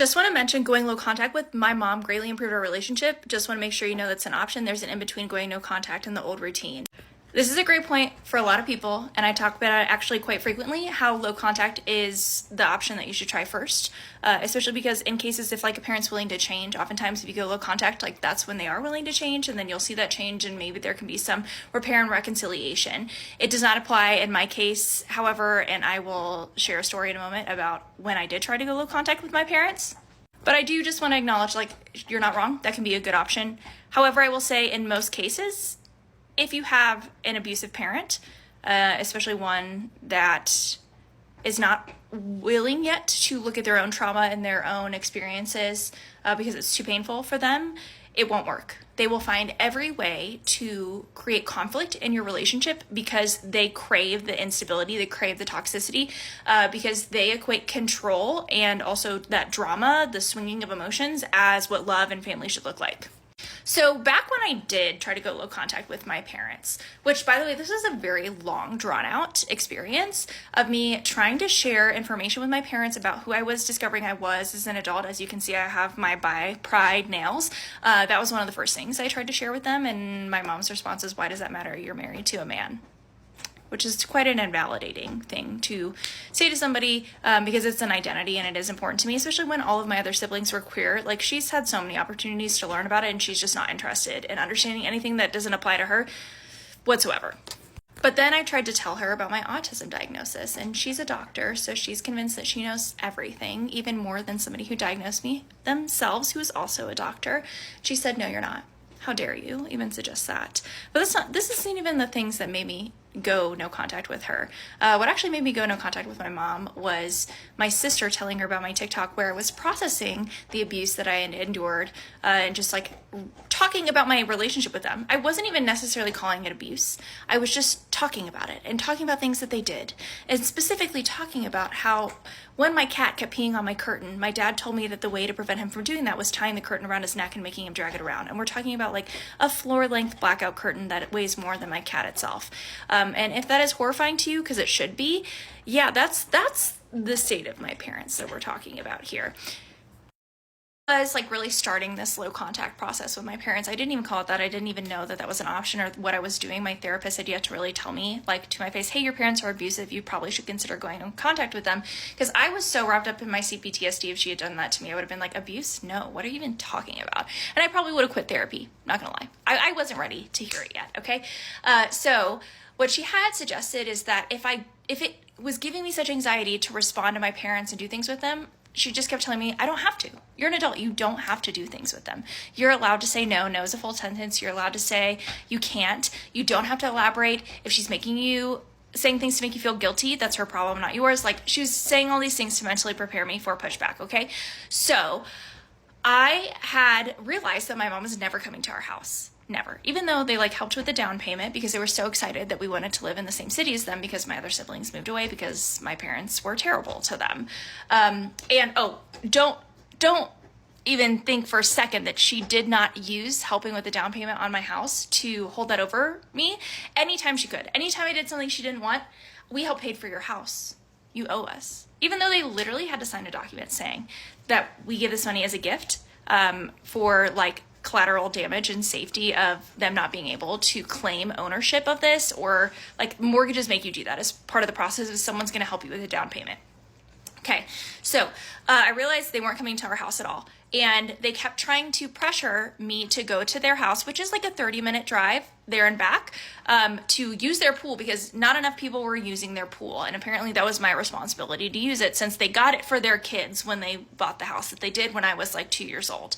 Just want to mention going low contact with my mom greatly improved our relationship. Just want to make sure you know that's an option. There's an in-between going no contact and the old routine. This is a great point for a lot of people, and I talk about it actually quite frequently, how low contact is the option that you should try first, especially because in cases if like a parent's willing to change, oftentimes if you go low contact, like that's when they are willing to change, and then you'll see that change and maybe there can be some repair and reconciliation. It does not apply in my case, however, and I will share a story in a moment about when I did try to go low contact with my parents. But I do just want to acknowledge, like, you're not wrong. That can be a good option. However, I will say in most cases, if you have an abusive parent, especially one that is not willing yet to look at their own trauma and their own experiences because it's too painful for them, it won't work. They will find every way to create conflict in your relationship because they crave the instability, they crave the toxicity, because they equate control and also that drama, the swinging of emotions, as what love and family should look like. So back when I did try to go low contact with my parents, which by the way, this was a very long drawn out experience of me trying to share information with my parents about who I was discovering I was as an adult. As you can see, I have my bi pride nails. That was one of the first things I tried to share with them. And my mom's response is, why does that matter? You're married to a man. Which is quite an invalidating thing to say to somebody, because it's an identity and it is important to me, especially when all of my other siblings were queer. Like, she's had so many opportunities to learn about it and she's just not interested in understanding anything that doesn't apply to her whatsoever. But then I tried to tell her about my autism diagnosis, and she's a doctor, so she's convinced that she knows everything, even more than somebody who diagnosed me themselves, who is also a doctor. She said, no, you're not. How dare you even suggest that? But this isn't even the things that made me go no contact with her. What actually made me go no contact with my mom was my sister telling her about my TikTok where I was processing the abuse that I had endured, and just like talking about my relationship with them. I wasn't even necessarily calling it abuse. I was just talking about it and talking about things that they did, and specifically talking about how when my cat kept peeing on my curtain, my dad told me that the way to prevent him from doing that was tying the curtain around his neck and making him drag it around. And we're talking about like a floor-length blackout curtain that weighs more than my cat itself. And if that is horrifying to you, because it should be, yeah, that's the state of my parents that we're talking about here. I was like really starting this low contact process with my parents. I didn't even call it that. I didn't even know that that was an option or what I was doing. My therapist had yet to really tell me, like, to my face, hey, your parents are abusive. You probably should consider going in contact with them. Because I was so wrapped up in my CPTSD. If she had done that to me, I would have been like, abuse? No, what are you even talking about? And I probably would have quit therapy. Not gonna lie. I wasn't ready to hear it yet, okay? So what she had suggested is that if it was giving me such anxiety to respond to my parents and do things with them, she just kept telling me, I don't have to. You're an adult. You don't have to do things with them. You're allowed to say no. No is a full sentence. You're allowed to say you can't. You don't have to elaborate. If she's saying things to make you feel guilty, that's her problem, not yours. Like, she was saying all these things to mentally prepare me for pushback, okay? So I had realized that my mom was never coming to our house. Never. Even though they like helped with the down payment because they were so excited that we wanted to live in the same city as them because my other siblings moved away because my parents were terrible to them. Don't even think for a second that she did not use helping with the down payment on my house to hold that over me anytime she could. Anytime I did something she didn't want, we helped pay for your house. You owe us. Even though they literally had to sign a document saying that we give this money as a gift, for like collateral damage and safety of them not being able to claim ownership of this, or like mortgages make you do that as part of the process if someone's going to help you with a down payment. Okay, so I realized they weren't coming to our house at all, and they kept trying to pressure me to go to their house, which is like a 30-minute drive there and back, to use their pool because not enough people were using their pool, and apparently that was my responsibility to use it since they got it for their kids when they bought the house that they did when I was like 2 years old.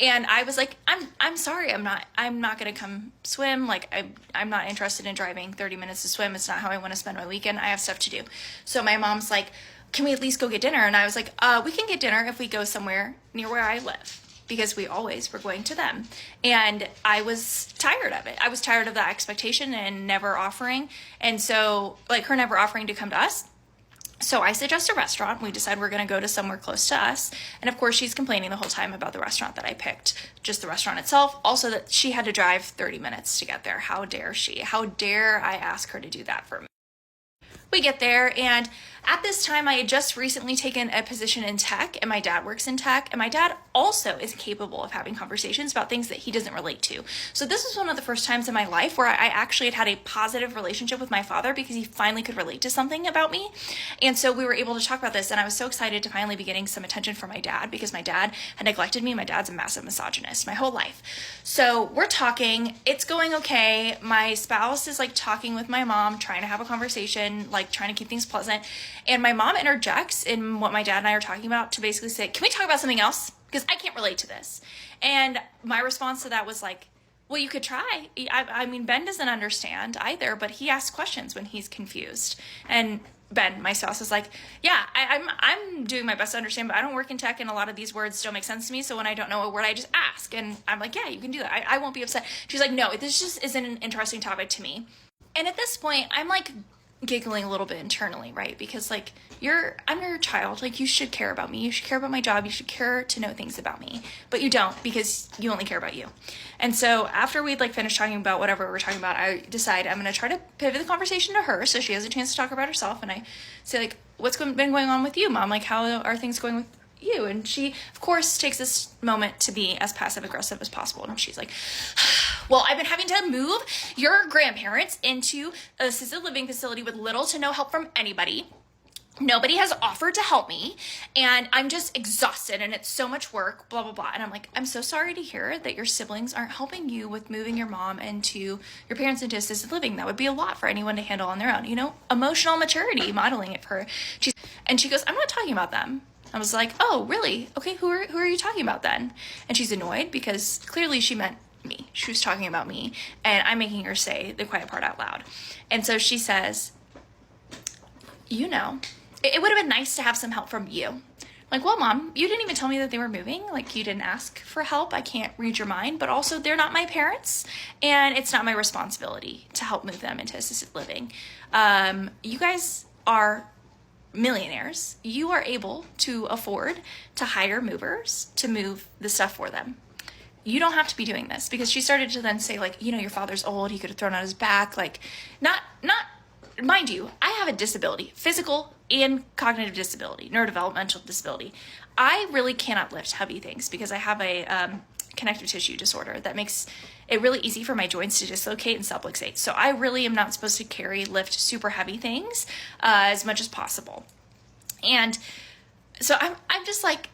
And I was like, I'm sorry, I'm not gonna come swim. Like, I'm not interested in driving 30 minutes to swim. It's not how I want to spend my weekend. I have stuff to do. So my mom's like, can we at least go get dinner? And I was like, we can get dinner if we go somewhere near where I live, because we always were going to them. And I was tired of it. I was tired of that expectation and never offering. And so like her never offering to come to us. So I suggest a restaurant. We decide we're going to go to somewhere close to us. And of course, she's complaining the whole time about the restaurant that I picked, just the restaurant itself. Also that she had to drive 30 minutes to get there. How dare she? How dare I ask her to do that for me? We get there, and At this time, I had just recently taken a position in tech, and my dad works in tech, and my dad also is capable of having conversations about things that he doesn't relate to. So this was one of the first times in my life where I actually had a positive relationship with my father because he finally could relate to something about me. And so we were able to talk about this, and I was so excited to finally be getting some attention from my dad because my dad had neglected me. My dad's a massive misogynist my whole life. So we're talking, it's going okay. My spouse is like talking with my mom, trying to have a conversation, like trying to keep things pleasant. And my mom interjects in what my dad and I are talking about to basically say, can we talk about something else? Because I can't relate to this. And my response to that was like, well, you could try. I mean, Ben doesn't understand either, but he asks questions when he's confused. And Ben, my spouse, is like, yeah, I'm doing my best to understand, but I don't work in tech, and a lot of these words don't make sense to me. So when I don't know a word, I just ask. And I'm like, yeah, you can do that. I won't be upset. She's like, no, this just isn't an interesting topic to me. And at this point, I'm like giggling a little bit internally, right? Because like I'm your child. Like, you should care about me. You should care about my job. You should care to know things about me, but you don't, because you only care about you. And so after we'd like finished talking about whatever we were talking about, I decide I'm going to try to pivot the conversation to her so she has a chance to talk about herself. And I say like, what's been going on with you, Mom? Like, how are things going with you? And she, of course, takes this moment to be as passive aggressive as possible. And she's like, well, I've been having to move your grandparents into an assisted living facility with little to no help from anybody. Nobody has offered to help me, and I'm just exhausted, and it's so much work, blah, blah, blah. And I'm like, I'm so sorry to hear that your siblings aren't helping you with moving your parents into assisted living. That would be a lot for anyone to handle on their own. Emotional maturity, modeling it for her. And she goes, I'm not talking about them. I was like, oh, really? Okay, who are you talking about then? And she's annoyed because clearly she meant me. She was talking about me, and I'm making her say the quiet part out loud. And so she says, it would have been nice to have some help from you. I'm like, well, Mom, you didn't even tell me that they were moving. Like, you didn't ask for help. I can't read your mind, but also they're not my parents, and it's not my responsibility to help move them into assisted living. You guys are millionaires. You are able to afford to hire movers to move the stuff for them. You don't have to be doing this. Because she started to then say, like, your father's old. He could have thrown out his back. Like, not, mind you, I have a disability, physical and cognitive disability, neurodevelopmental disability. I really cannot lift heavy things because I have a connective tissue disorder that makes it really easy for my joints to dislocate and subluxate. So I really am not supposed to lift super heavy things as much as possible. And so I'm just like,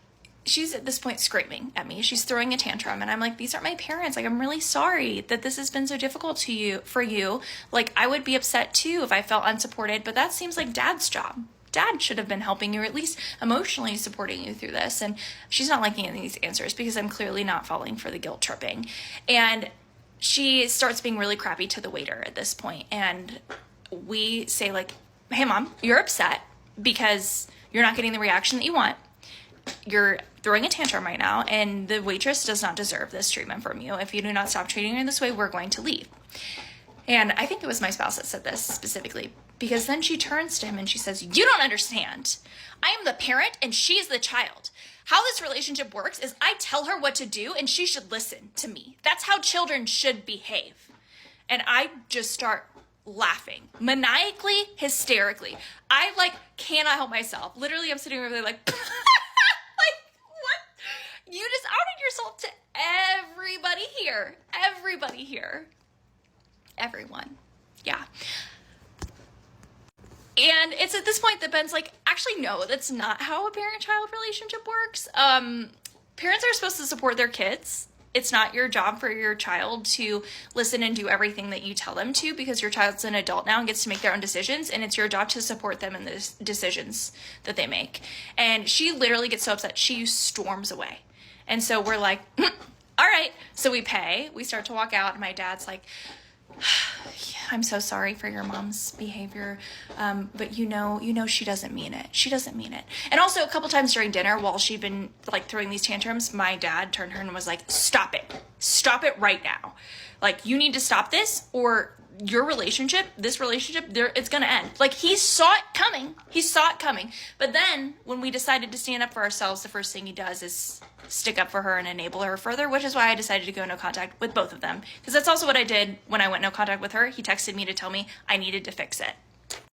she's at this point screaming at me. She's throwing a tantrum, and I'm like, these aren't my parents. Like, I'm really sorry that this has been so difficult for you. Like, I would be upset too if I felt unsupported, but that seems like Dad's job. Dad should have been helping you, or at least emotionally supporting you through this. And she's not liking any of these answers because I'm clearly not falling for the guilt tripping. And she starts being really crappy to the waiter at this point. And we say like, hey, Mom, you're upset because you're not getting the reaction that you want. You're throwing a tantrum right now, and the waitress does not deserve this treatment from you. If you do not stop treating her this way, we're going to leave. And I think it was my spouse that said this specifically, because then she turns to him and she says, you don't understand. I am the parent and she's the child. How this relationship works is I tell her what to do and she should listen to me. That's how children should behave. And I just start laughing, maniacally, hysterically. I cannot help myself. Literally, I'm sitting over there like, like, what? You just outed yourself to everybody here. Everybody here. Everyone. Yeah. And it's at this point that Ben's like, actually, no, that's not how a parent-child relationship works. Parents are supposed to support their kids. It's not your job for your child to listen and do everything that you tell them to, because your child's an adult now and gets to make their own decisions, and it's your job to support them in the decisions that they make. And she literally gets so upset, she storms away. And so we're like, all right. So we pay. We start to walk out, and my dad's like, I'm so sorry for your mom's behavior, but you know she doesn't mean it. She doesn't mean it. And also a couple times during dinner, while she'd been throwing these tantrums, my dad turned to her and was like, stop it right now. Like, you need to stop this, or your relationship, it's gonna end. He saw it coming. But then when we decided to stand up for ourselves, the first thing he does is stick up for her and enable her further, which is why I decided to go no contact with both of them. Because that's also what I did when I went no contact with her. He texted me to tell me I needed to fix it.